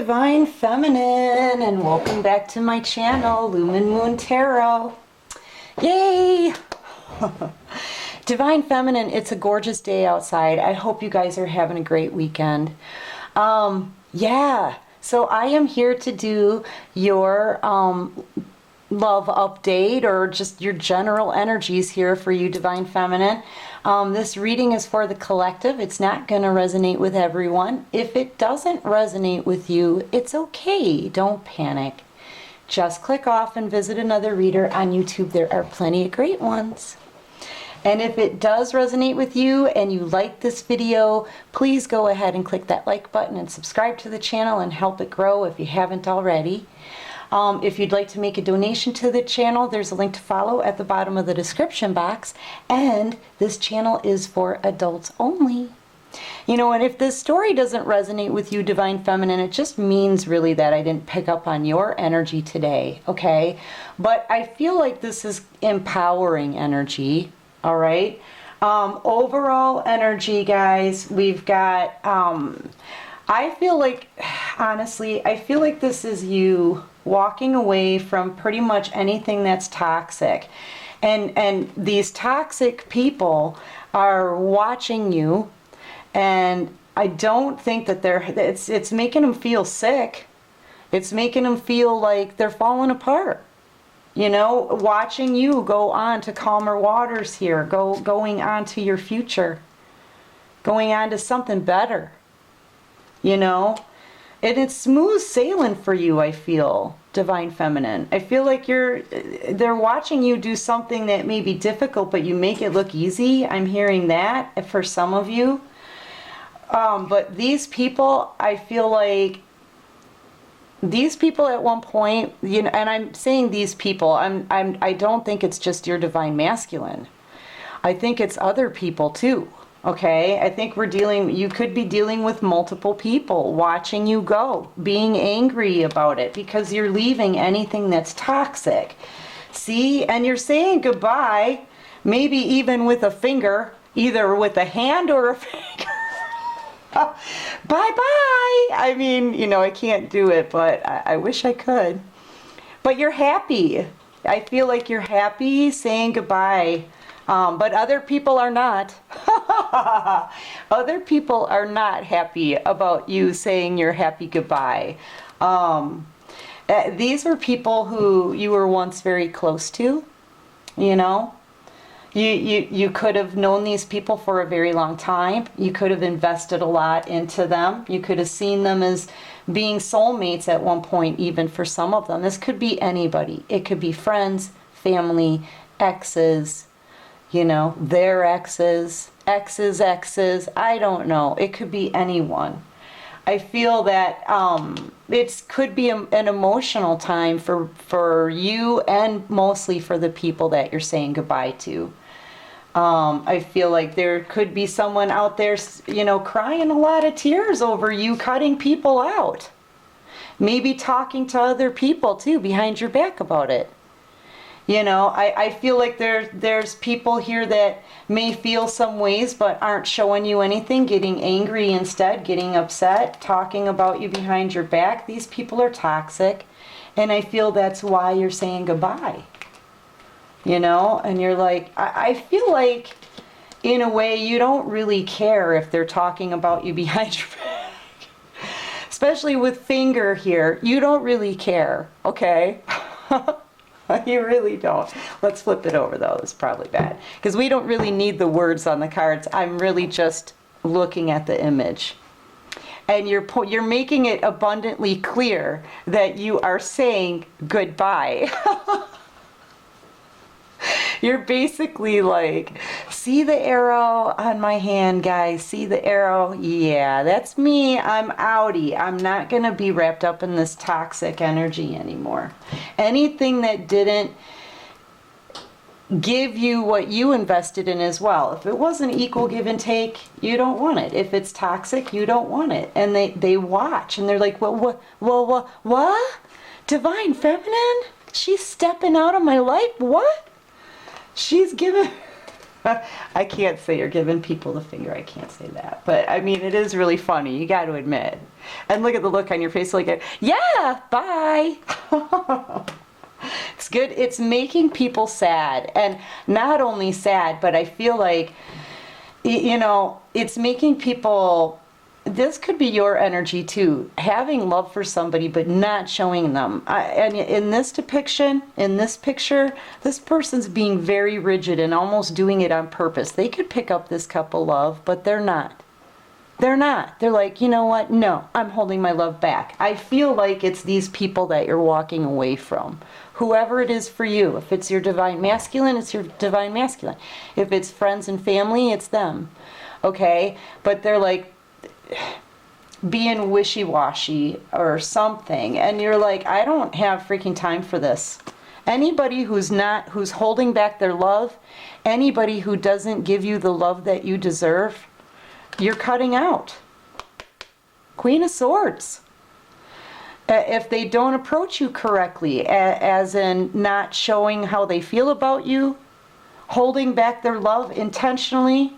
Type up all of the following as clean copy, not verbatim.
Divine Feminine, and welcome back to my channel, Lumen Moon Tarot. Yay! Divine Feminine, it's a gorgeous day outside. I hope you guys are having a great weekend. Yeah, so I am here to do your love update, or just your general energies here for you, Divine Feminine. This reading is for the collective. It's not going to resonate with everyone. If it doesn't resonate with you, it's okay. Don't panic. Just click off and visit another reader on YouTube. There are plenty of great ones. And if it does resonate with you and you like this video, please go ahead and click that like button and subscribe to the channel and help it grow if you haven't already. If you'd like to make a donation to the channel, there's a link to follow at the bottom of the description box. And this channel is for adults only. You know, and if this story doesn't resonate with you, Divine Feminine, it just means really that I didn't pick up on your energy today, okay? But I feel like this is empowering energy, all right? Overall energy, guys, we've got, I feel like, honestly, I feel like this is you walking away from pretty much anything that's toxic. And these toxic people are watching you, and I don't think that it's making them feel sick. It's making them feel like they're falling apart. You know, watching you go on to calmer waters here, going on to your future, going on to something better. You know, and it's smooth sailing for you, I feel, Divine Feminine. I feel like they're watching you do something that may be difficult, but you make it look easy. I'm hearing that for some of you. But these people, I feel like these people at one point, you know, and I'm saying these people, I don't think it's just your Divine Masculine. I think it's other people too. Okay, I think you could be dealing with multiple people watching you go, being angry about it because you're leaving anything that's toxic. See, and you're saying goodbye, maybe even with a finger, either with a hand or a finger. Bye-bye. I mean, you know, I can't do it, but I wish I could. But you're happy. I feel like you're happy saying goodbye. But other people are not. Other people are not happy about you saying your happy goodbye. These were people who you were once very close to, you know. You could have known these people for a very long time. You could have invested a lot into them. You could have seen them as being soulmates at one point, even for some of them. This could be anybody. It could be friends, family, exes, you know, their exes, exes, I don't know. It could be anyone. I feel that it could be an emotional time for you, and mostly for the people that you're saying goodbye to. I feel like there could be someone out there, you know, crying a lot of tears over you cutting people out. Maybe talking to other people too behind your back about it. You know, I feel like there's people here that may feel some ways but aren't showing you anything, getting angry instead, getting upset, talking about you behind your back. These people are toxic, and I feel that's why you're saying goodbye. You know, and you're like, I feel like in a way you don't really care if they're talking about you behind your back. Especially with finger here, you don't really care, okay? You really don't. Let's flip it over though. It's probably bad because we don't really need the words on the cards. I'm really just looking at the image, and you're making it abundantly clear that you are saying goodbye. You're basically like, see the arrow on my hand, guys? See the arrow? Yeah, that's me. I'm outie. I'm not going to be wrapped up in this toxic energy anymore. Anything that didn't give you what you invested in as well. If it wasn't equal give and take, you don't want it. If it's toxic, you don't want it. And they watch, and they're like, what? Divine Feminine? She's stepping out of my life? What? She's giving... I can't say you're giving people the finger. I can't say that. But I mean, it is really funny. You got to admit. And look at the look on your face. Like, yeah, bye. It's good. It's making people sad. And not only sad, but I feel like, you know, it's making people, this could be your energy too, having love for somebody but not showing them. And in this depiction, in this picture, this person's being very rigid and almost doing it on purpose. They could pick up this cup of love, but they're not. They're not. They're like, you know what? No, I'm holding my love back. I feel like it's these people that you're walking away from. Whoever it is for you. If it's your divine masculine, it's your divine masculine. If it's friends and family, it's them. Okay? But they're like being wishy-washy or something. And you're like, I don't have freaking time for this. Anybody who's holding back their love, anybody who doesn't give you the love that you deserve, you're cutting out. Queen of Swords. If they don't approach you correctly, as in not showing how they feel about you, holding back their love intentionally,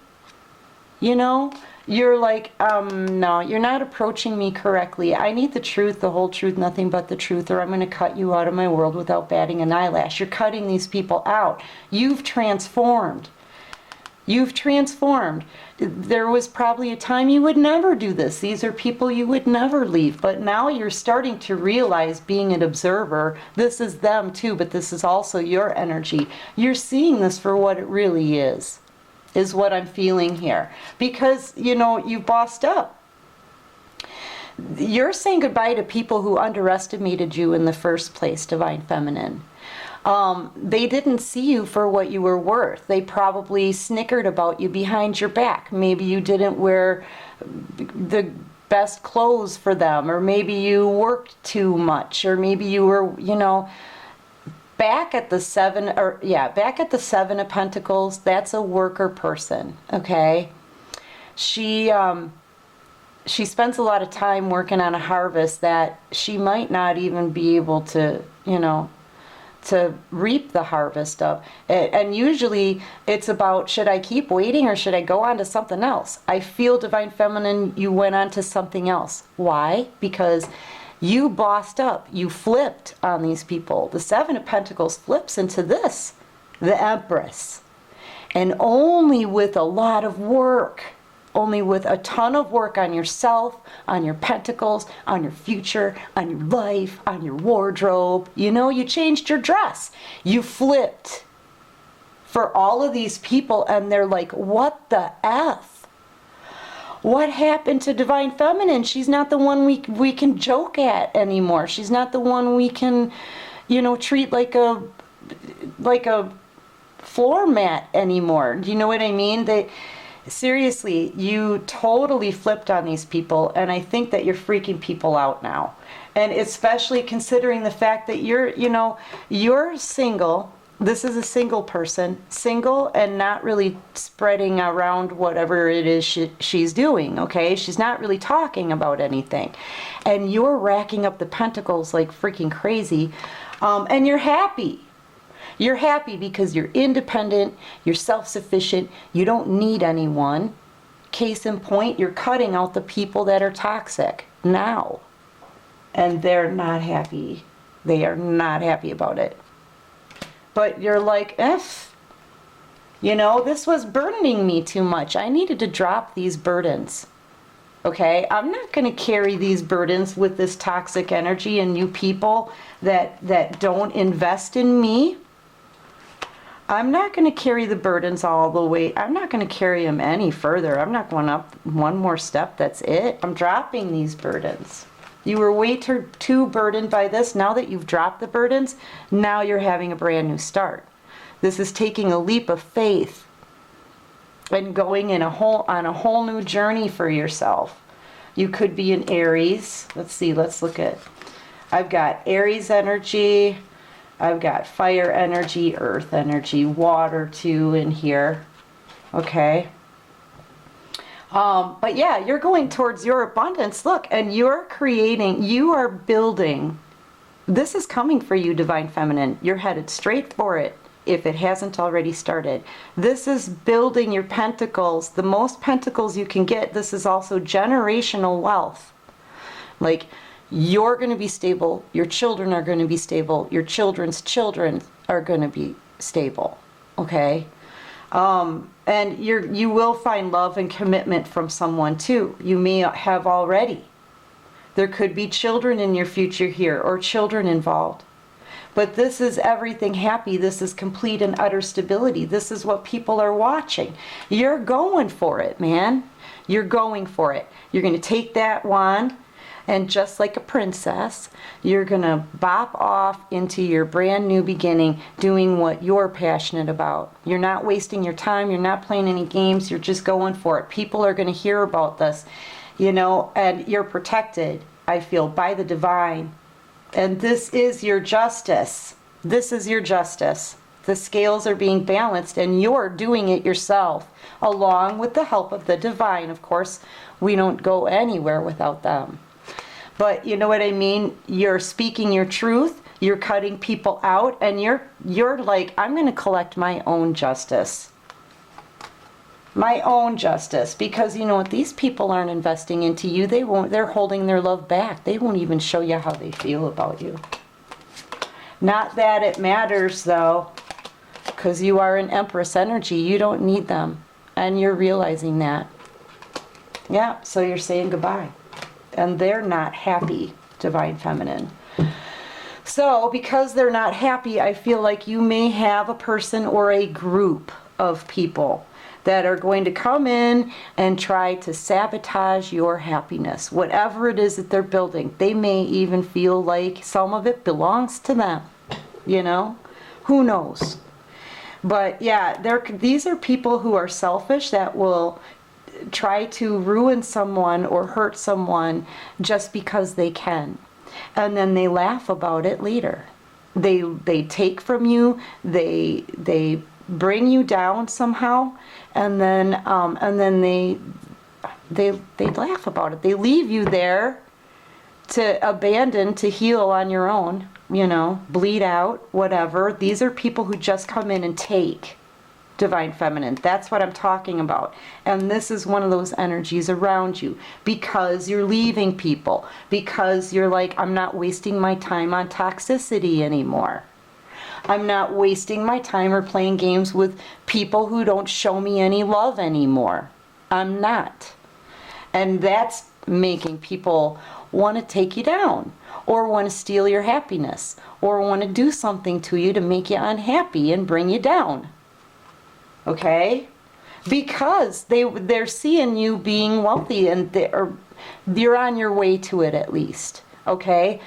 you know, you're like, no, you're not approaching me correctly. I need the truth, the whole truth, nothing but the truth, or I'm going to cut you out of my world without batting an eyelash. You're cutting these people out. You've transformed. You've transformed. There was probably a time you would never do this. These are people you would never leave. But now you're starting to realize, being an observer, this is them too, but this is also your energy. You're seeing this for what it really is what I'm feeling here. Because, you know, you bossed up. You're saying goodbye to people who underestimated you in the first place, Divine Feminine. They didn't see you for what you were worth. They probably snickered about you behind your back. Maybe you didn't wear the best clothes for them, or maybe you worked too much, or maybe you were, you know, back at the Seven of Pentacles. That's a worker person, okay? She spends a lot of time working on a harvest that she might not even be able to, you know, to reap the harvest of. And usually it's about, should I keep waiting or should I go on to something else? I feel, Divine Feminine, you went on to something else. Why? Because you bossed up. You flipped on these people. The Seven of Pentacles flips into this, the Empress. And only with a lot of work, only with a ton of work on yourself, on your pentacles, on your future, on your life, on your wardrobe. You know, you changed your dress. You flipped for all of these people, and they're like, what the F? What happened to Divine Feminine? She's not the one we can joke at anymore. She's not the one we can, you know, treat like a floor mat anymore. Do you know what I mean? Seriously, you totally flipped on these people, and I think that you're freaking people out now. And especially considering the fact that you're single. This is a single person, single and not really spreading around whatever it is she's doing, okay? She's not really talking about anything. And you're racking up the pentacles like freaking crazy, and you're happy. You're happy because you're independent, you're self-sufficient, you don't need anyone. Case in point, you're cutting out the people that are toxic now. And they're not happy. They are not happy about it. But you're like, you know, this was burdening me too much. I needed to drop these burdens. Okay? I'm not going to carry these burdens with this toxic energy and you people that don't invest in me. I'm not going to carry the burdens all the way. I'm not going to carry them any further. I'm not going up one more step. That's it. I'm dropping these burdens. You were way too burdened by this. Now that you've dropped the burdens, now you're having a brand new start. This is taking a leap of faith and going on a whole new journey for yourself. You could be an Aries. Let's see. Let's look at. I've got Aries energy. I've got fire energy, earth energy, water too in here. Okay. But yeah, you're going towards your abundance. Look, and you're creating, you are building. This is coming for you, Divine Feminine. You're headed straight for it. if it hasn't already started. This is building your pentacles. The most pentacles you can get. This is also generational wealth. Like, you're going to be stable. Your children are going to be stable. Your children's children are going to be stable. Okay? And you will find love and commitment from someone too. You may have already. There could be children in your future here, or children involved. But this is everything happy. This is complete and utter stability. This is what people are watching. You're going for it, man. You're going for it. You're going to take that wand, and just like a princess, you're going to bop off into your brand new beginning, doing what you're passionate about. You're not wasting your time. You're not playing any games. You're just going for it. People are going to hear about this, you know, and you're protected, I feel, by the divine. And this is your justice. This is your justice. The scales are being balanced, and you're doing it yourself, along with the help of the divine. Of course, we don't go anywhere without them. But you know what I mean? You're speaking your truth, you're cutting people out, and you're like, I'm going to collect my own justice. My own justice. Because you know what? These people aren't investing into you. They're holding their love back. They won't even show you how they feel about you. Not that it matters, though, because you are an Empress energy. You don't need them. And you're realizing that. Yeah, so you're saying goodbye. And they're not happy, Divine Feminine. So, because they're not happy, I feel like you may have a person or a group of people that are going to come in and try to sabotage your happiness. Whatever it is that they're building. They may even feel like some of it belongs to them. You know? Who knows? But yeah, these are people who are selfish that will try to ruin someone or hurt someone just because they can. And then they laugh about it later. They take from you, they bring you down somehow, and then they laugh about it. They leave you there to abandon, to heal on your own, you know, bleed out, whatever. These are people who just come in and take. Divine Feminine. That's what I'm talking about. And this is one of those energies around you, because you're leaving people, because you're like, I'm not wasting my time on toxicity anymore. I'm not wasting my time or playing games with people who don't show me any love anymore. I'm not. And that's making people want to take you down, or want to steal your happiness, or want to do something to you to make you unhappy and bring you down. Okay? Because they're seeing you being wealthy, and you're on your way to it at least. Okay?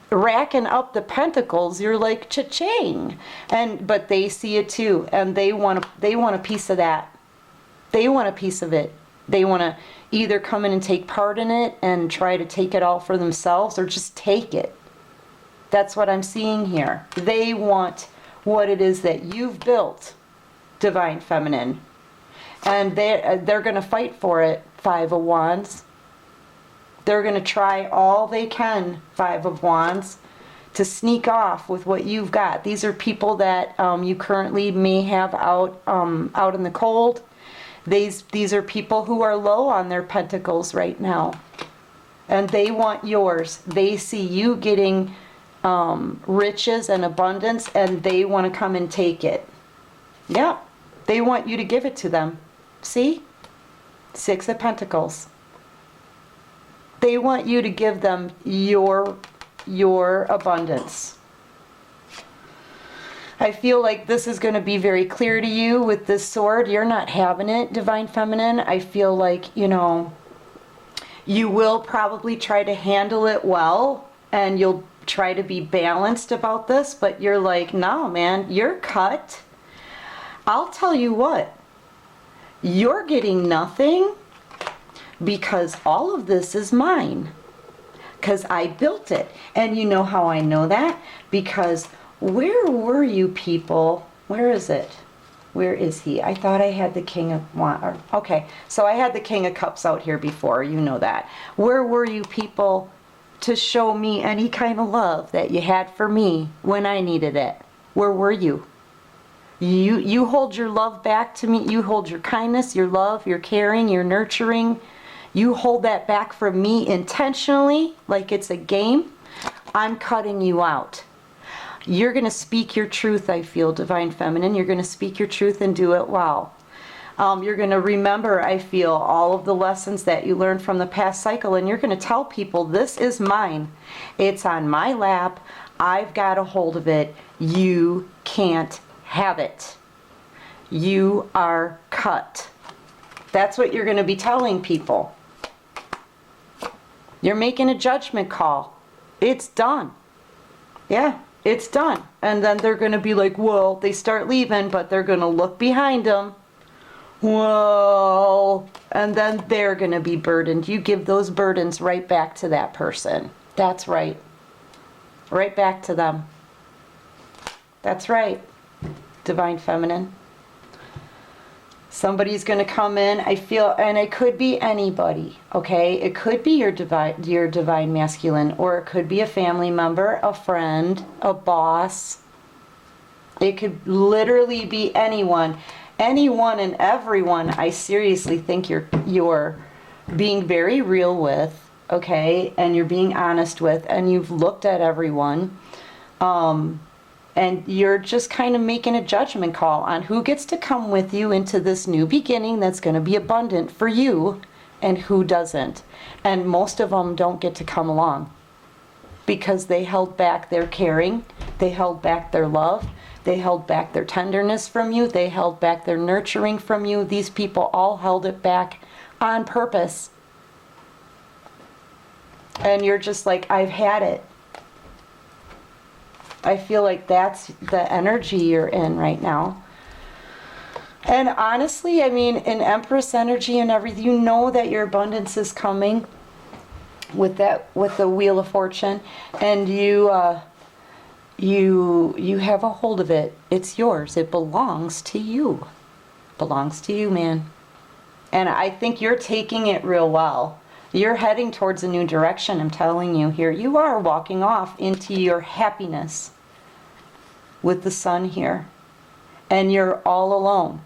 Racking up the pentacles, you're like cha-ching. But they see it too, and they want a piece of that. They want a piece of it. They want to either come in and take part in it and try to take it all for themselves, or just take it. That's what I'm seeing here. They want what it is that you've built, Divine Feminine. And they're going to fight for it, Five of Wands. They're going to try all they can, Five of Wands, to sneak off with what you've got. These are people that you currently may have out in the cold. These are people who are low on their pentacles right now. And they want yours. They see you getting riches and abundance, and they want to come and take it. Yeah. They want you to give it to them. See? Six of Pentacles. They want you to give them your abundance. I feel like this is going to be very clear to you with this sword. You're not having it, Divine Feminine. I feel like, you know, you will probably try to handle it well, and you'll try to be balanced about this, but you're like, no, man, you're cut. I'll tell you what, you're getting nothing, because all of this is mine, because I built it. And you know how I know that? Because where were you people? Where is it? Where is he? I thought I had the King of Wands. Okay, so I had the King of Cups out here before, you know that. Where were you people to show me any kind of love that you had for me when I needed it? Where were you? You hold your love back to me. You hold your kindness, your love, your caring, your nurturing. You hold that back from me intentionally, like it's a game. I'm cutting you out. You're going to speak your truth, I feel, Divine Feminine. You're going to speak your truth and do it well. You're going to remember, I feel, all of the lessons that you learned from the past cycle, and you're going to tell people, this is mine. It's on my lap. I've got a hold of it. You can't have it. You are cut. That's what you're going to be telling people. You're making a judgment call. It's done. Yeah, it's done. And then they're going to be like, well, they start leaving, but they're going to look behind them. Whoa. And then they're going to be burdened. You give those burdens right back to that person. That's right. Right back to them. That's right, Divine Feminine. Somebody's going to come in, I feel, and it could be anybody, okay? It could be your divine masculine, or it could be a family member, a friend, a boss. It could literally be anyone. Anyone and everyone I seriously think you're being very real with, okay? And you're being honest with, and you've looked at everyone. And you're just kind of making a judgment call on who gets to come with you into this new beginning that's going to be abundant for you and who doesn't. And most of them don't get to come along because they held back their caring, they held back their love, they held back their tenderness from you, they held back their nurturing from you. These people all held it back on purpose. And you're just like, I've had it. I feel like that's the energy you're in right now. And honestly, I mean, in Empress energy and everything, you know that your abundance is coming with the Wheel of Fortune, and you have a hold of it. It's yours. It belongs to you. Belongs to you, man. And I think you're taking it real well. You're heading towards a new direction, I'm telling you here. You are walking off into your happiness with the sun here. And you're all alone.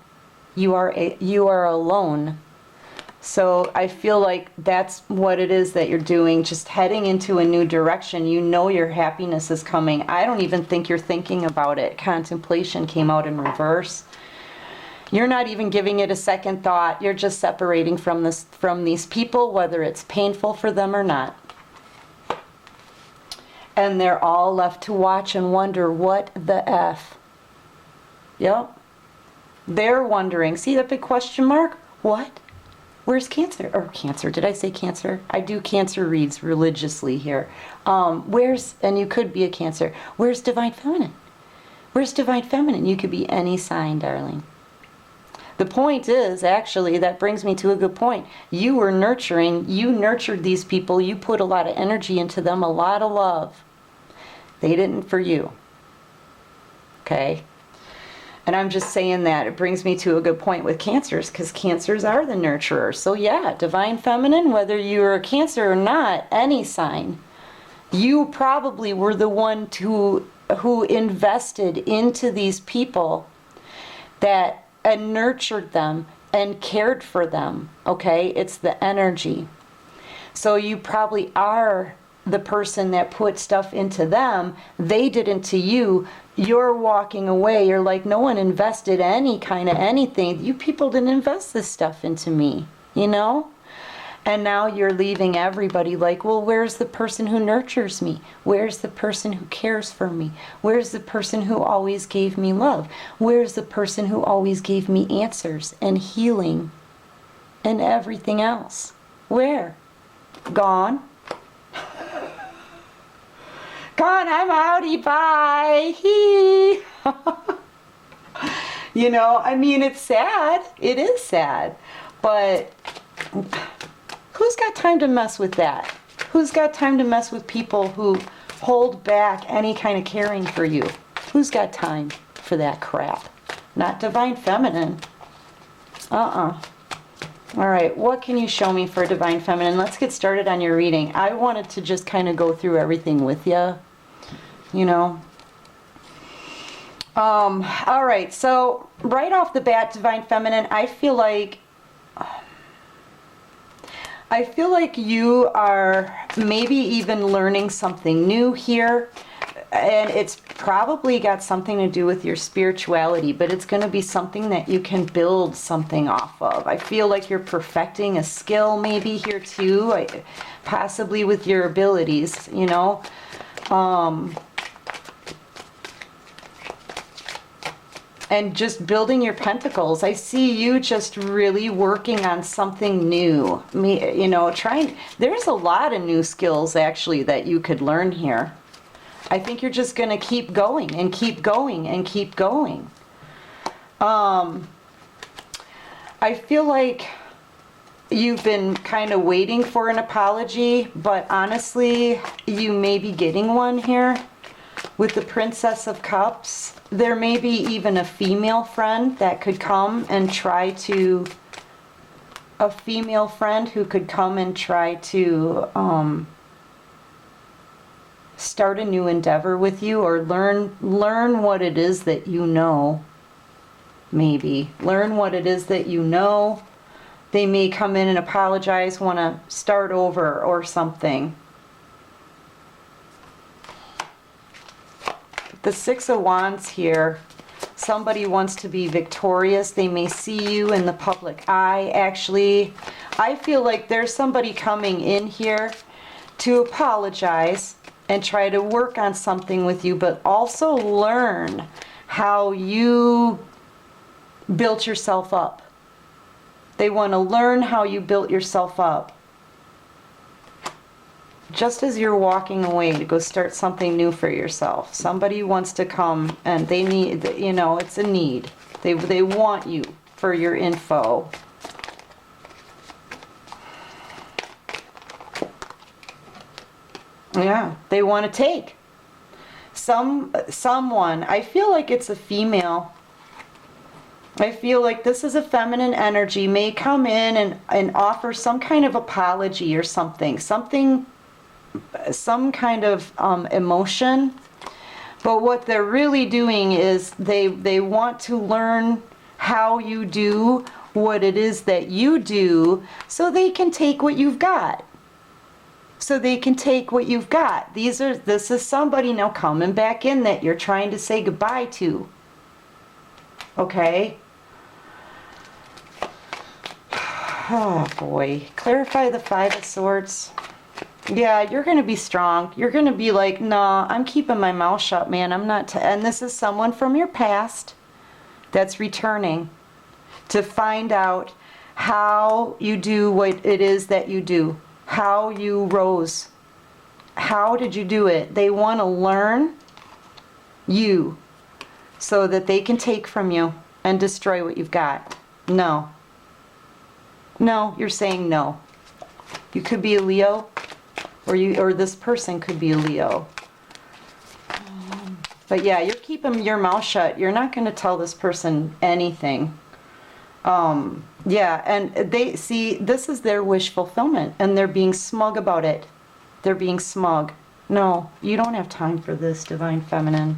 You are alone. So I feel like that's what it is that you're doing, just heading into a new direction. You know your happiness is coming. I don't even think you're thinking about it. Contemplation came out in reverse. You're not even giving it a second thought. You're just separating from these people, whether it's painful for them or not. And they're all left to watch and wonder, what the F? Yep. They're wondering. See that big question mark? What? Where's Cancer? Or Cancer, did I say Cancer? I do Cancer reads religiously here. And you could be a Cancer. Where's Divine Feminine? Where's Divine Feminine? You could be any sign, darling. The point is, actually, that brings me to a good point. You were nurturing, you nurtured these people, you put a lot of energy into them, a lot of love. They didn't for you. Okay? And I'm just saying that. It brings me to a good point with Cancers, because Cancers are the nurturers. So yeah, Divine Feminine, whether you're a Cancer or not, any sign, you probably were the one who invested into these people and nurtured them and cared for them, okay? It's the energy. So you probably are the person that put stuff into them. They didn't to you. You're walking away. You're like, no one invested any kind of anything. You people didn't invest this stuff into me, you know? And now you're leaving everybody like, well, where's the person who nurtures me? Where's the person who cares for me? Where's the person who always gave me love? Where's the person who always gave me answers and healing and everything else? Where? Gone. Gone, I'm outie, bye. Hee. You know, I mean, it's sad. It is sad. But who's got time to mess with that? Who's got time to mess with people who hold back any kind of caring for you? Who's got time for that crap? Not Divine Feminine. All right, what can you show me for Divine Feminine? Let's get started on your reading. I wanted to just kind of go through everything with you, you know. All right, so right off the bat, Divine Feminine, I feel like you are maybe even learning something new here, and it's probably got something to do with your spirituality, but it's going to be something that you can build something off of. I feel like you're perfecting a skill maybe here too, possibly with your abilities, you know. And just building your pentacles. I see you just really working on something new. You know, there's a lot of new skills actually that you could learn here. I think you're just going to keep going and keep going and keep going. I feel like you've been kind of waiting for an apology, but honestly, you may be getting one here. With the Princess of Cups, there may be even a female friend that could come and try to, a female friend who could come and try to start a new endeavor with you, or learn what it is that you know. Maybe learn what it is that you know. They may come in and apologize, want to start over or something. The Six of Wands here, somebody wants to be victorious. They may see you in the public eye. Actually, I feel like there's somebody coming in here to apologize and try to work on something with you, but also learn how you built yourself up. They want to learn how you built yourself up. Just as you're walking away to go start something new for yourself, somebody wants to come and they need, you know, it's a need. They want you for your info. Yeah, they want to take. Someone, I feel like it's a female. I feel like this is a feminine energy, may come in and offer some kind of apology or something. Some kind of emotion, but what they're really doing is they want to learn how you do what it is that you do, so they can take what you've got. This is somebody now coming back in that you're trying to say goodbye to. Okay? Oh boy. Clarify the Five of Swords. Yeah, you're going to be strong. You're going to be like, no, I'm keeping my mouth shut, man. I'm not. And this is someone from your past that's returning to find out how you do what it is that you do. How you rose. How did you do it? They want to learn you so that they can take from you and destroy what you've got. No. No, you're saying no. You could be a Leo. Or this person could be a Leo. But yeah, you're keeping your mouth shut. You're not going to tell this person anything. Yeah, and they see this is their wish fulfillment, and they're being smug about it. They're being smug. No, you don't have time for this, Divine Feminine.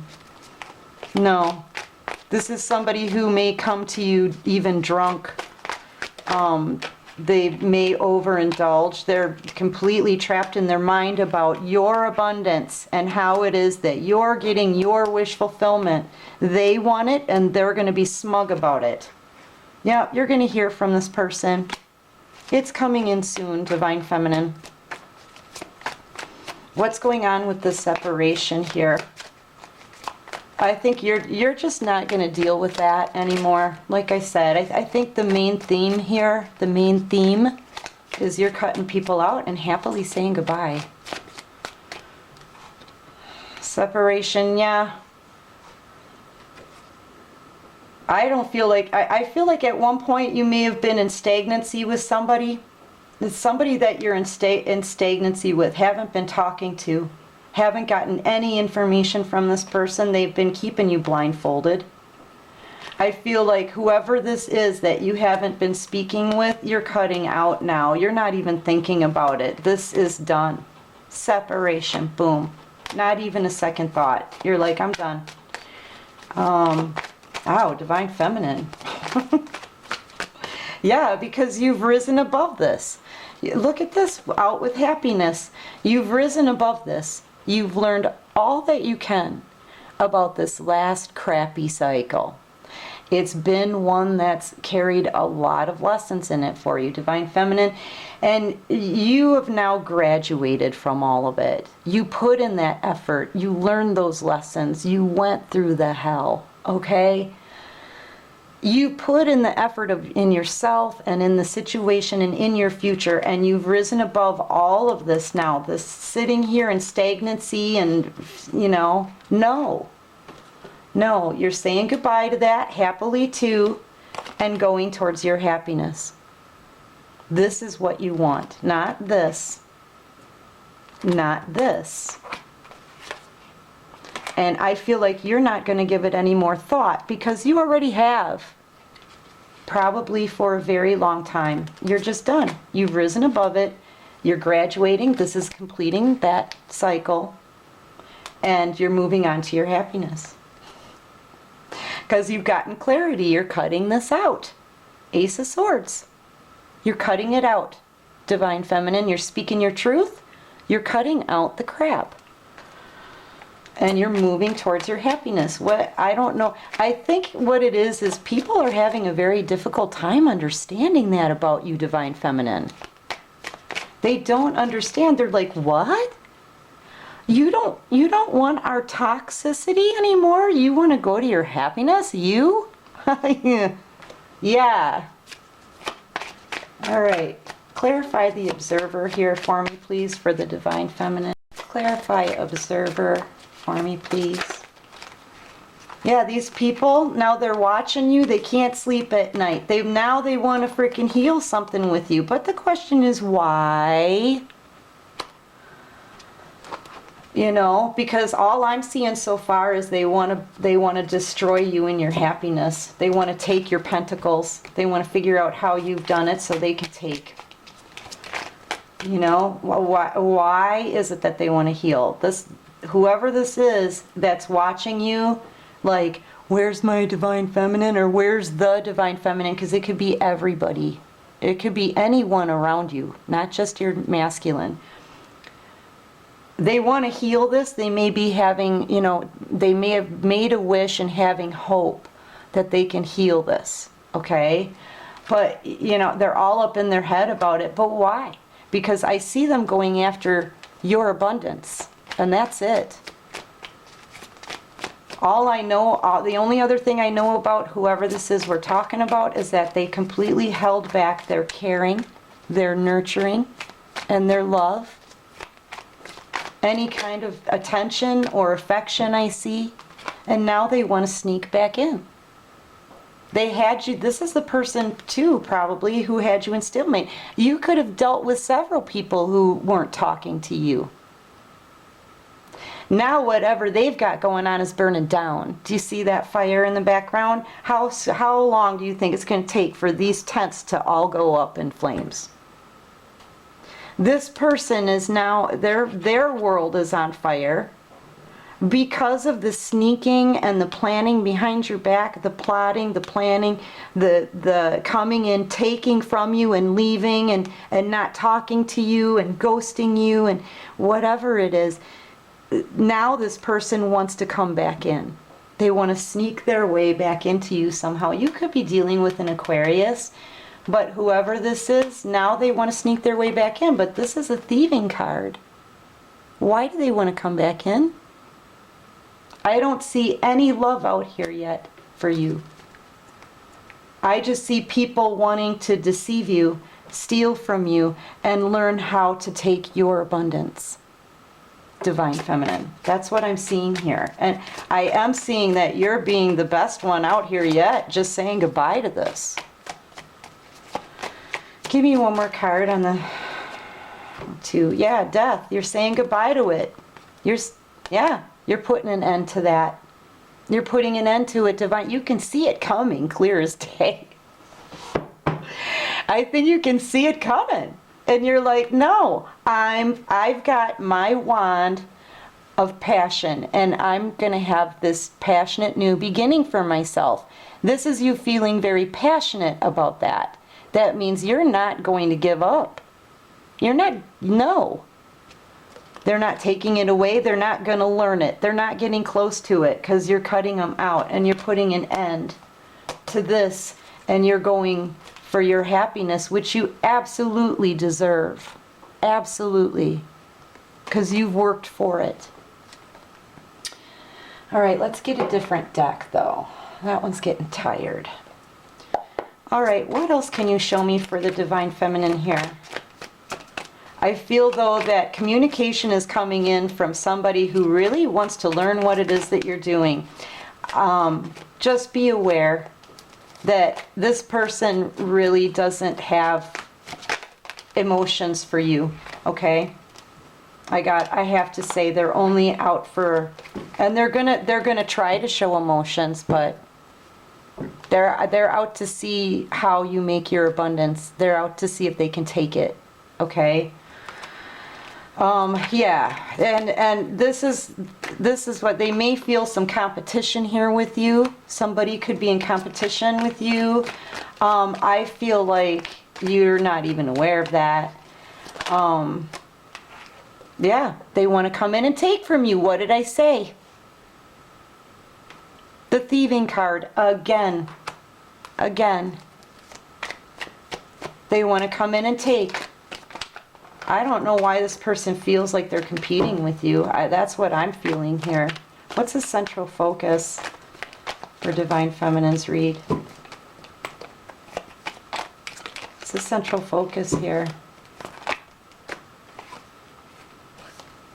No. This is somebody who may come to you even drunk. They may overindulge. They're completely trapped in their mind about your abundance and how it is that you're getting your wish fulfillment. They want it, and they're going to be smug about it. Yeah, you're going to hear from this person. It's coming in soon, Divine Feminine. What's going on with the separation here? I think you're just not going to deal with that anymore. Like I said, I think the main theme here, is you're cutting people out and happily saying goodbye. Separation, yeah. I don't feel like, I feel like at one point you may have been in stagnancy with somebody. It's somebody that you're in stagnancy with, haven't been talking to. Haven't gotten any information from this person. They've been keeping you blindfolded. I feel like whoever this is that you haven't been speaking with, you're cutting out now. You're not even thinking about it. This is done. Separation, boom. Not even a second thought. You're like, I'm done. Oh, Divine Feminine. Yeah, because you've risen above this. Look at this, out with happiness. You've risen above this. You've learned all that you can about this last crappy cycle. It's been one that's carried a lot of lessons in it for you, Divine Feminine. And you have now graduated from all of it. You put in that effort. You learned those lessons. You went through the hell, okay? You put in the effort in yourself and in the situation and in your future, and you've risen above all of this now. This sitting here in stagnancy and, no. No, you're saying goodbye to that happily too and going towards your happiness. This is what you want, not this. Not this. And I feel like you're not going to give it any more thought because you already have. Probably for a very long time. You're just done. You've risen above it. You're graduating. This is completing that cycle. And you're moving on to your happiness. Because you've gotten clarity. You're cutting this out. Ace of Swords. You're cutting it out. Divine Feminine, you're speaking your truth. You're cutting out the crap. And you're moving towards your happiness. I don't know. I think what it is people are having a very difficult time understanding that about you, Divine Feminine. They don't understand. They're like, what? You don't want our toxicity anymore? You want to go to your happiness? You? Yeah. All right. Clarify the observer here for me, please, for the Divine Feminine. Clarify observer for me, please. Yeah, these people, now they're watching you. They can't sleep at night. Now they want to freaking heal something with you. But the question is why? Because all I'm seeing so far is they want to destroy you and your happiness. They want to take your pentacles. They want to figure out how you've done it so they can take. Why is it that they want to heal? Whoever this is that's watching you, like, where's my Divine Feminine or where's the Divine Feminine? Because it could be everybody. It could be anyone around you, not just your masculine. They want to heal this. They may be having, they may have made a wish and having hope that they can heal this, okay? But, they're all up in their head about it. But why? Because I see them going after your abundance, and that's it. All I know, the only other thing I know about whoever this is we're talking about is that they completely held back their caring, their nurturing, and their love. Any kind of attention or affection I see, and now they want to sneak back in. They had you, this is the person too probably who had you in stalemate. You could have dealt with several people who weren't talking to you. Now whatever they've got going on is burning down. Do you see that fire in the background? How long do you think it's going to take for these tents to all go up in flames? This person is now, their world is on fire because of the sneaking and the planning behind your back, the plotting, the planning, the coming in, taking from you and leaving and not talking to you and ghosting you and whatever it is. Now this person wants to come back in. They want to sneak their way back into you somehow. You could be dealing with an Aquarius. But whoever this is, now they want to sneak their way back in. But this is a thieving card. Why do they want to come back in? I don't see any love out here yet for you. I just see people wanting to deceive you, steal from you, and learn how to take your abundance. Divine Feminine. That's what I'm seeing here. And I am seeing that you're being the best one out here yet, just saying goodbye to this. Give me one more card on the two. Yeah, death. You're saying goodbye to it. You're putting an end to that. You're putting an end to it, Divine. You can see it coming, clear as day. I think you can see it coming. And you're like, no, I've got my wand of passion, and I'm going to have this passionate new beginning for myself. This is you feeling very passionate about that. That means you're not going to give up. You're not, no. They're not taking it away. They're not going to learn it. They're not getting close to it because you're cutting them out and you're putting an end to this, and you're going for your happiness, which you absolutely deserve. Absolutely. Because you've worked for it. All right, let's get a different deck though. That one's getting tired. All right, what else can you show me for the Divine Feminine here? I feel though that communication is coming in from somebody who really wants to learn what it is that you're doing. Just be aware that this person really doesn't have emotions for you, okay? I have to say they're only out for, and they're gonna try to show emotions, but they're out to see how you make your abundance. They're out to see if they can take it, okay? Yeah, and this is what they may feel, some competition here with you. Somebody could be in competition with you. I feel like you're not even aware of that. Yeah, they want to come in and take from you. What did I say? The Thieving card again. They want to come in and take. I don't know why this person feels like they're competing with you. That's what I'm feeling here. What's the central focus for Divine Feminine's read? What's the central focus here?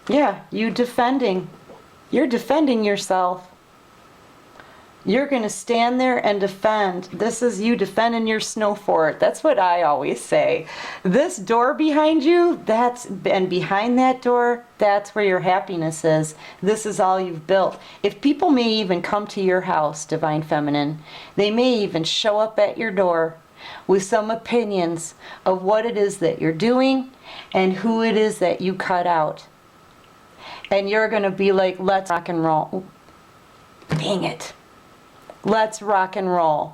Yeah, you're defending yourself. You're going to stand there and defend. This is you defending your snow fort. That's what I always say. This door behind you, and behind that door, that's where your happiness is. This is all you've built. If people may even come to your house, Divine Feminine, they may even show up at your door with some opinions of what it is that you're doing and who it is that you cut out. And you're going to be like, let's rock and roll. Dang it. Let's rock and roll.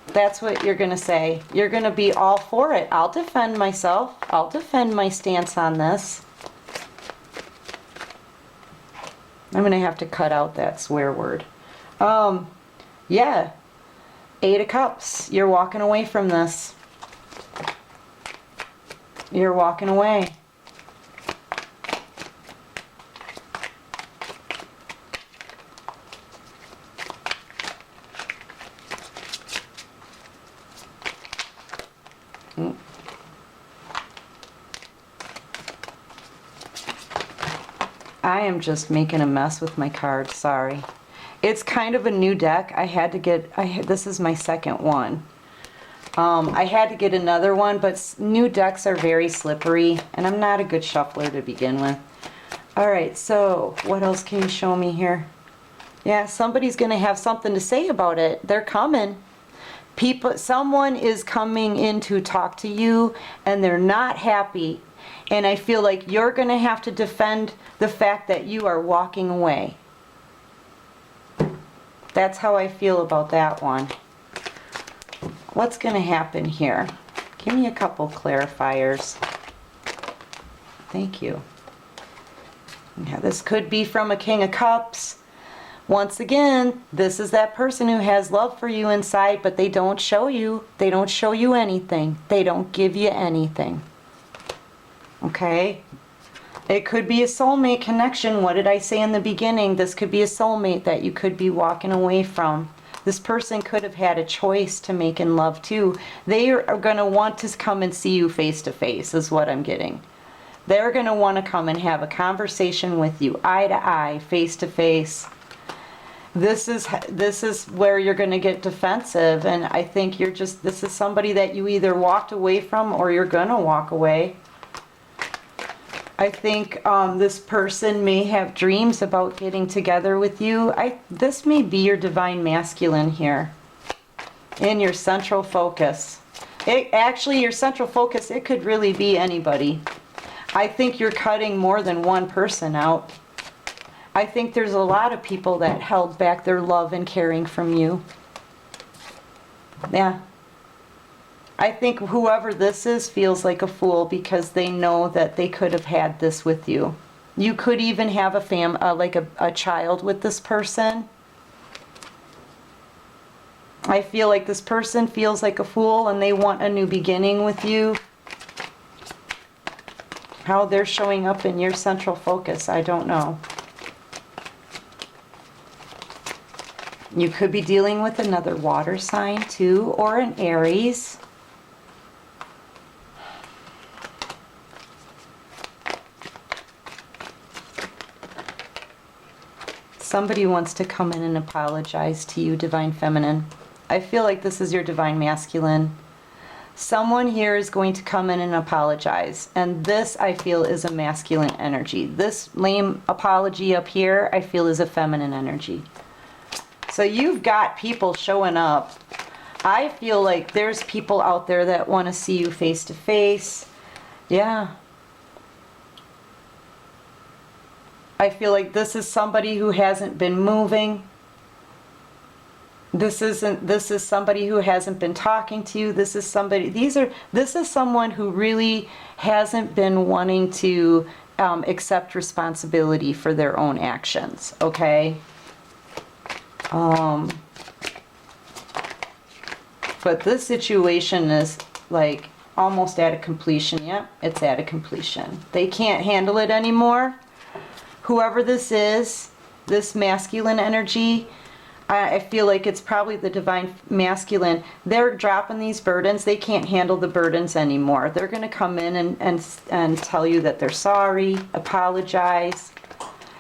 That's what you're going to say. You're going to be all for it. I'll defend myself. I'll defend my stance on this. I'm going to have to cut out that swear word. Yeah. 8 of Cups. You're walking away from this. You're walking away. I am just making a mess with my cards, sorry. It's kind of a new deck. This is my second one. I had to get another one, but new decks are very slippery, and I'm not a good shuffler to begin with. Alright, so what else can you show me here? Yeah, somebody's going to have something to say about it. They're coming. Someone is coming in to talk to you, and they're not happy. And I feel like you're going to have to defend the fact that you are walking away. That's how I feel about that one. What's going to happen here? Give me a couple clarifiers. Thank you. Yeah, this could be from a King of Cups. Once again, this is that person who has love for you inside, but they don't show you. They don't show you anything. They don't give you anything. Okay? It could be a soulmate connection. What did I say in the beginning? This could be a soulmate that you could be walking away from. This person could have had a choice to make in love too. They are going to want to come and see you face to face is what I'm getting. They're going to want to come and have a conversation with you, eye to eye, face to face. This is where you're going to get defensive, and I think this is somebody that you either walked away from or you're going to walk away. I think this person may have dreams about getting together with you. This may be your Divine Masculine here in your central focus. Actually, your central focus, it could really be anybody. I think you're cutting more than one person out. I think there's a lot of people that held back their love and caring from you. Yeah. I think whoever this is feels like a fool because they know that they could have had this with you. You could even have a child with this person. I feel like this person feels like a fool and they want a new beginning with you. How they're showing up in your central focus, I don't know. You could be dealing with another water sign too, or an Aries. Somebody wants to come in and apologize to you, Divine Feminine. I feel like this is your Divine Masculine. Someone here is going to come in and apologize. And this, I feel, is a masculine energy. This lame apology up here, I feel, is a feminine energy. So you've got people showing up. I feel like there's people out there that want to see you face to face. Yeah. I feel like this is somebody who hasn't been moving. This is somebody who hasn't been talking to you. This is someone who really hasn't been wanting to accept responsibility for their own actions, okay? But this situation is like almost at a completion. Yep, it's at a completion. They can't handle it anymore. Whoever this is, this masculine energy, I feel like it's probably the Divine Masculine. They're dropping these burdens. They can't handle the burdens anymore. They're going to come in and tell you that they're sorry, apologize.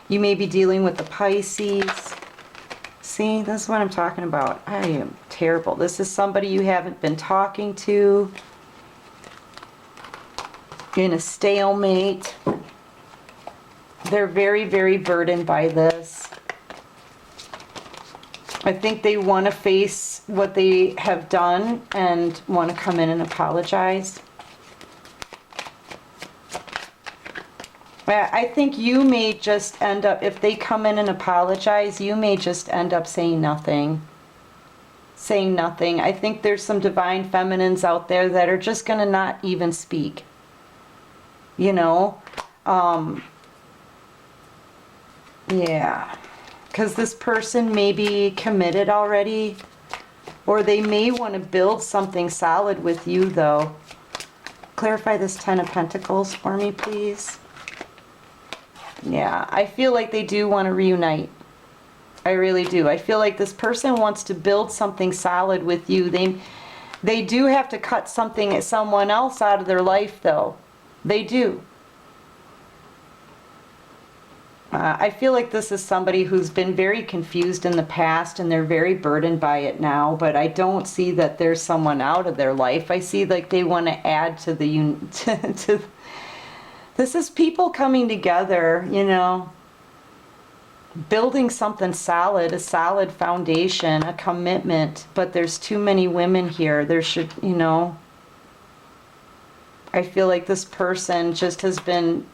You may be dealing with the Pisces. See, this is what I'm talking about. I am terrible. This is somebody you haven't been talking to. You're in a stalemate. They're very, very burdened by this. I think they want to face what they have done and want to come in and apologize. I think you may just end up, if they come in and apologize, you may just end up saying nothing. Saying nothing. I think there's some Divine Feminines out there that are just going to not even speak. You know? Yeah. Because this person may be committed already. Or they may want to build something solid with you, though. Clarify this Ten of Pentacles for me, please. Yeah, I feel like they do want to reunite. I really do. I feel like this person wants to build something solid with you. They do have to cut someone else out of their life, though. They do. I feel like this is somebody who's been very confused in the past and they're very burdened by it now, but I don't see that there's someone out of their life. I see like they want to add to the this is people coming together, you know, building something solid, a solid foundation, a commitment, but there's too many women here. There should, you know, I feel like this person just has been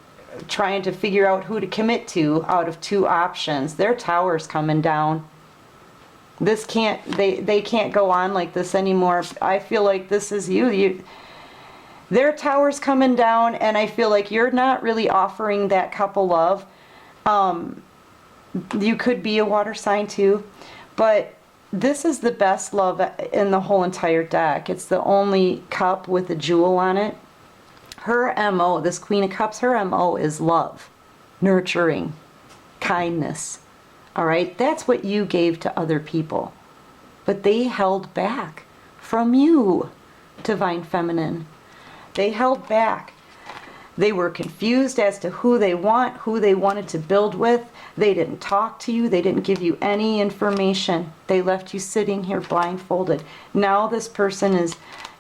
trying to figure out who to commit to out of two options. Their tower's coming down. This can't, they can't go on like this anymore. I feel like this is you. Their tower's coming down, and I feel like you're not really offering that couple love. You could be a water sign too, but this is the best love in the whole entire deck. It's the only cup with a jewel on it. Her MO, this Queen of Cups, her MO is love, nurturing, kindness. All right? That's what you gave to other people. But they held back from you, Divine Feminine. They held back. They were confused as to who they wanted to build with. They didn't talk to you. They didn't give you any information. They left you sitting here blindfolded. Now this person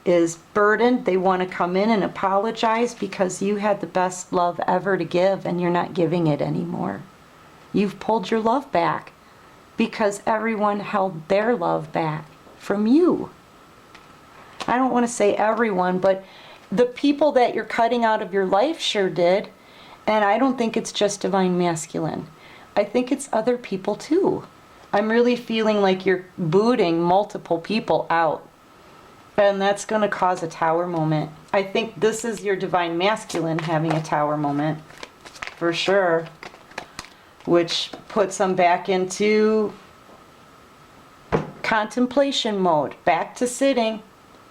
is burdened. They want to come in and apologize because you had the best love ever to give and you're not giving it anymore. You've pulled your love back because everyone held their love back from you. I don't want to say everyone, but the people that you're cutting out of your life sure did. And I don't think it's just Divine Masculine. I think it's other people too. I'm really feeling like you're booting multiple people out. And that's going to cause a tower moment. I think this is your divine masculine having a tower moment. For sure. Which puts them back into contemplation mode. Back to sitting.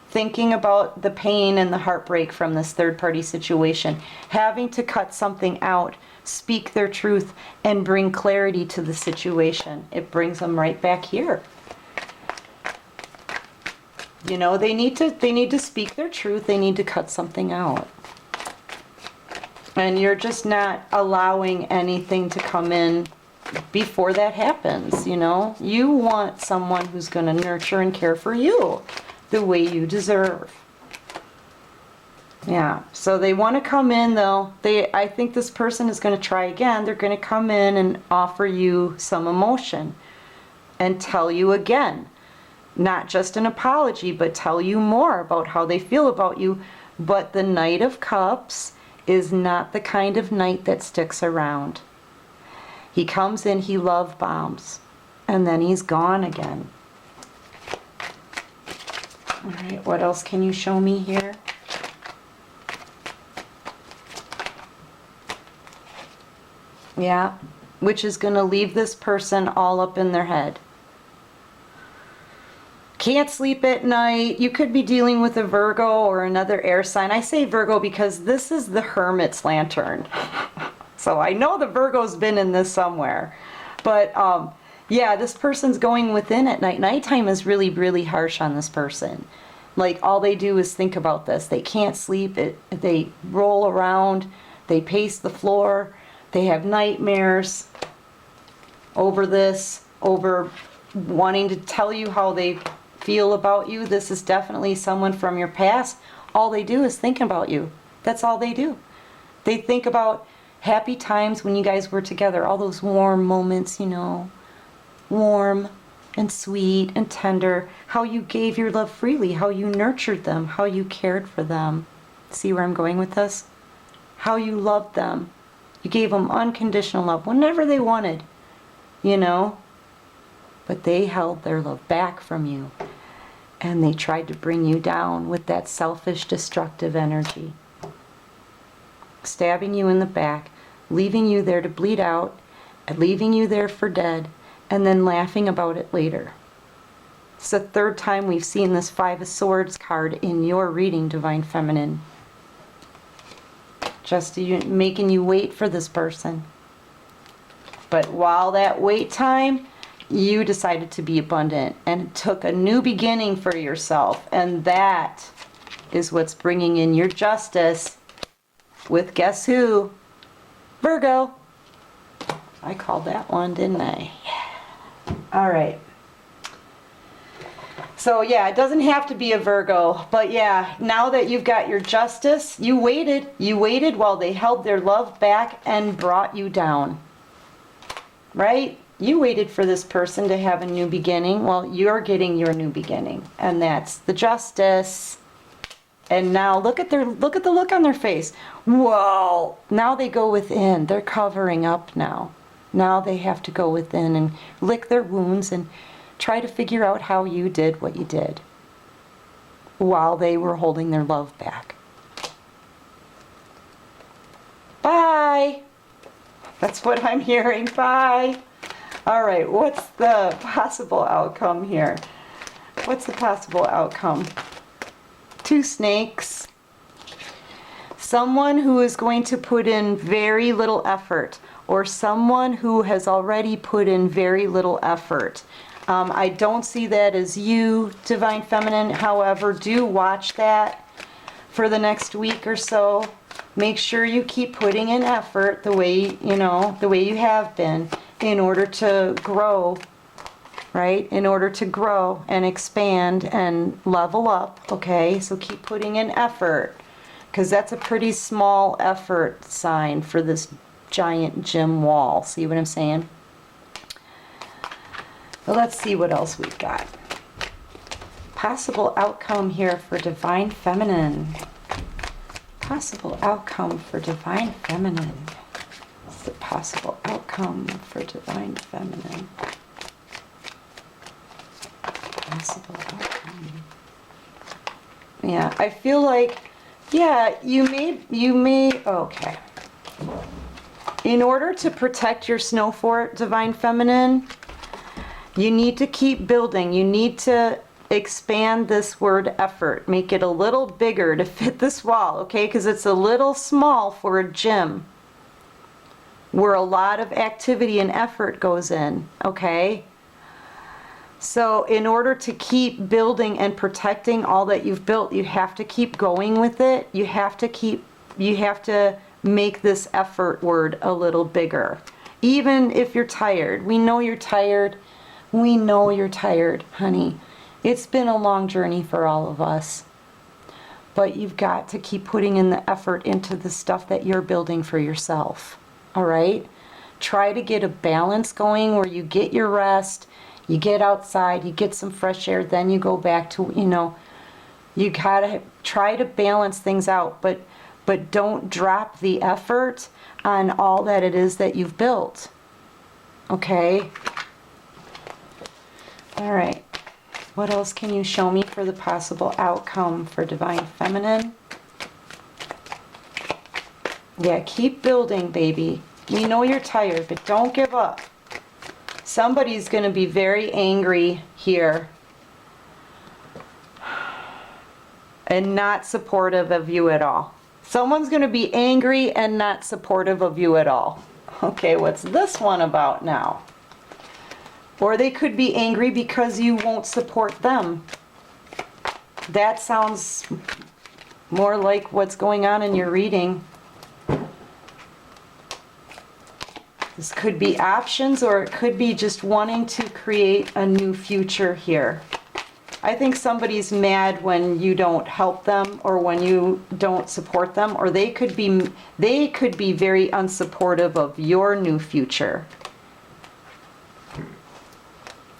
Thinking about the pain and the heartbreak from this third party situation. Having to cut something out. Speak their truth. And bring clarity to the situation. It brings them right back here. You know, they need to speak their truth. They need to cut something out. And you're just not allowing anything to come in before that happens, you know. You want someone who's going to nurture and care for you the way you deserve. Yeah, so they want to come in though. I think this person is going to try again. They're going to come in and offer you some emotion and tell you again. Not just an apology, but tell you more about how they feel about you. But the Knight of Cups is not the kind of knight that sticks around. He comes in, he love bombs, and then he's gone again. All right, what else can you show me here? Yeah, which is going to leave this person all up in their head. Can't sleep at night. You could be dealing with a Virgo or another air sign. I say Virgo because this is the Hermit's lantern. So I know the Virgo's been in this somewhere. But yeah, this person's going within at night. Nighttime is really, really harsh on this person. Like all they do is think about this. They can't sleep. They roll around. They pace the floor. They have nightmares over this, over wanting to tell you how they feel about you. This is definitely someone from your past. All they do is think about you. That's all they do. They think about happy times when you guys were together, all those warm moments, you know, warm and sweet and tender, how you gave your love freely, how you nurtured them, how you cared for them. See where I'm going with this? How you loved them. You gave them unconditional love whenever they wanted, you know, but they held their love back from you. And they tried to bring you down with that selfish, destructive energy. Stabbing you in the back, leaving you there to bleed out, and leaving you there for dead, and then laughing about it later. It's the third time we've seen this Five of Swords card in your reading, Divine Feminine. Just making you wait for this person. But while that wait time, you decided to be abundant and took a new beginning for yourself. And that is what's bringing in your justice with guess who? Virgo. I called that one, didn't I? Yeah. All right. So yeah, it doesn't have to be a Virgo, but yeah, now that you've got your justice, you waited while they held their love back and brought you down. Right? You waited for this person to have a new beginning. Well, you're getting your new beginning, and that's the justice. And now look at the look on their face. Whoa! Now they go within. They're covering up now. Now they have to go within and lick their wounds and try to figure out how you did what you did while they were holding their love back. Bye! That's what I'm hearing. Bye! All right, what's the possible outcome here? What's the possible outcome? Two snakes. Someone who is going to put in very little effort, or someone who has already put in very little effort. I don't see that as you, Divine Feminine. However, do watch that for the next week or so. Make sure you keep putting in effort the way, the way you have been in order to grow, right? In order to grow and expand and level up, okay? So keep putting in effort, because that's a pretty small effort sign for this giant gym wall. See what I'm saying? Well, let's see what else we've got. Possible outcome here for Divine Feminine. Possible outcome for Divine Feminine. What's the possible outcome for Divine Feminine? Possible outcome. Yeah, I feel like, yeah, you may, okay. In order to protect your snow fort, Divine Feminine, you need to keep building. You need to expand this word effort. Make it a little bigger to fit this wall, okay? Because it's a little small for a gym where a lot of activity and effort goes in, okay? So in order to keep building and protecting all that you've built, you have to keep going with it. You have to make this effort word a little bigger. Even if you're tired. We know you're tired. We know you're tired, honey. It's been a long journey for all of us. But you've got to keep putting in the effort into the stuff that you're building for yourself. All right? Try to get a balance going where you get your rest, you get outside, you get some fresh air, then you go back to, you gotta try to balance things out, but don't drop the effort on all that it is that you've built. Okay? All right. What else can you show me for the possible outcome for Divine Feminine? Yeah, keep building, baby. We know you're tired, but don't give up. Somebody's going to be very angry here and not supportive of you at all. Someone's going to be angry and not supportive of you at all. Okay, what's this one about now? Or they could be angry because you won't support them. That sounds more like what's going on in your reading. This could be options, or it could be just wanting to create a new future here. I think somebody's mad when you don't help them or when you don't support them, or they could be very unsupportive of your new future.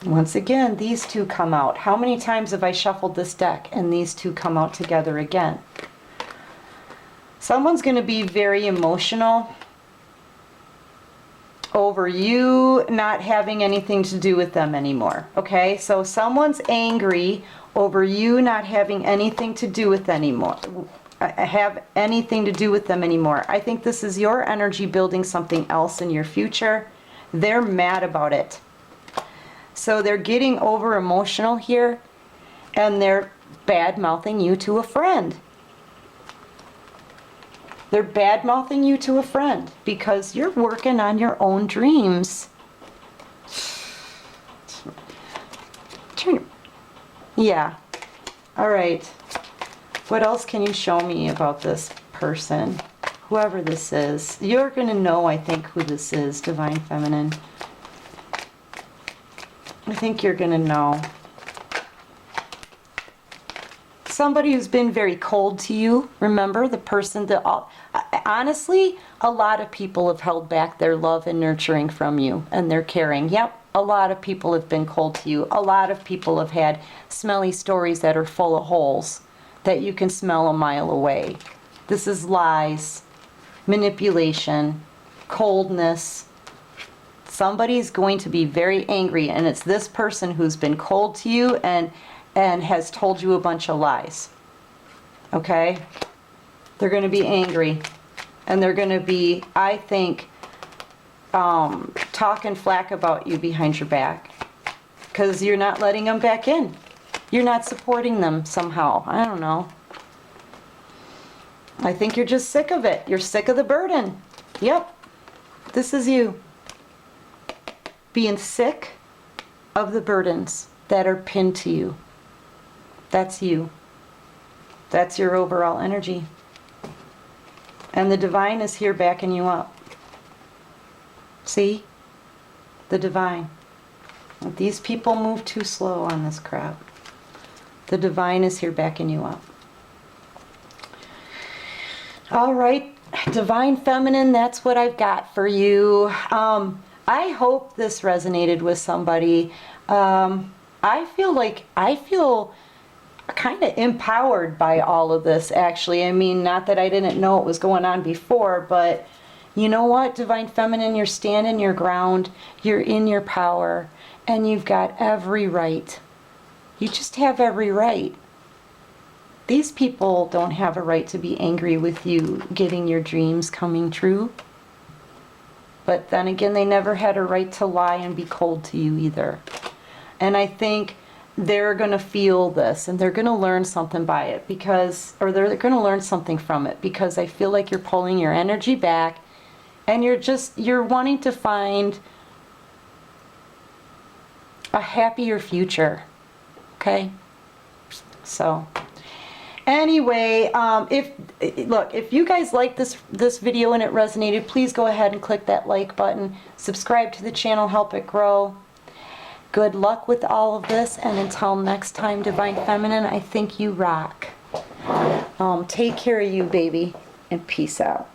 Once again, these two come out. How many times have I shuffled this deck and these two come out together again? Someone's going to be very emotional over you not having anything to do with them anymore. Okay, so someone's angry over you not having anything to do with anymore. Have anything to do with them anymore. I think this is your energy building something else in your future. They're mad about it. So they're getting over emotional here, and they're bad mouthing you to a friend. They're bad-mouthing you to a friend because you're working on your own dreams. Yeah. All right. What else can you show me about this person? Whoever this is. You're going to know, I think, who this is, Divine Feminine. I think you're going to know. Somebody who's been very cold to you. Remember, the person that, honestly, a lot of people have held back their love and nurturing from you and their caring. Yep, a lot of people have been cold to you. A lot of people have had smelly stories that are full of holes that you can smell a mile away. This is lies, manipulation, coldness. Somebody's going to be very angry, and it's this person who's been cold to you and has told you a bunch of lies. Okay? They're going to be angry. And they're going to be, I think, talking flack about you behind your back. Because you're not letting them back in. You're not supporting them somehow. I don't know. I think you're just sick of it. You're sick of the burden. Yep. This is you. Being sick of the burdens that are pinned to you. That's you. That's your overall energy. And the divine is here backing you up. See? The divine. These people move too slow on this crap. The divine is here backing you up. All right, Divine Feminine, that's what I've got for you. I hope this resonated with somebody. I feel kind of empowered by all of this, actually. I mean, not that I didn't know what was going on before, but You know what, Divine Feminine, you're standing your ground, you're in your power, and you've got every right. You just have every right. These people don't have a right to be angry with you getting your dreams coming true. But then again, they never had a right to lie and be cold to you either. And I think they're going to feel this and they're going to learn something by it because, or they're going to learn something from it because I feel like you're pulling your energy back and you're wanting to find a happier future. Okay? So, anyway, if you guys like this video and it resonated, please go ahead and click that like button. Subscribe to the channel, help it grow. Good luck with all of this, and until next time, Divine Feminine, I think you rock. Take care of you, baby, and peace out.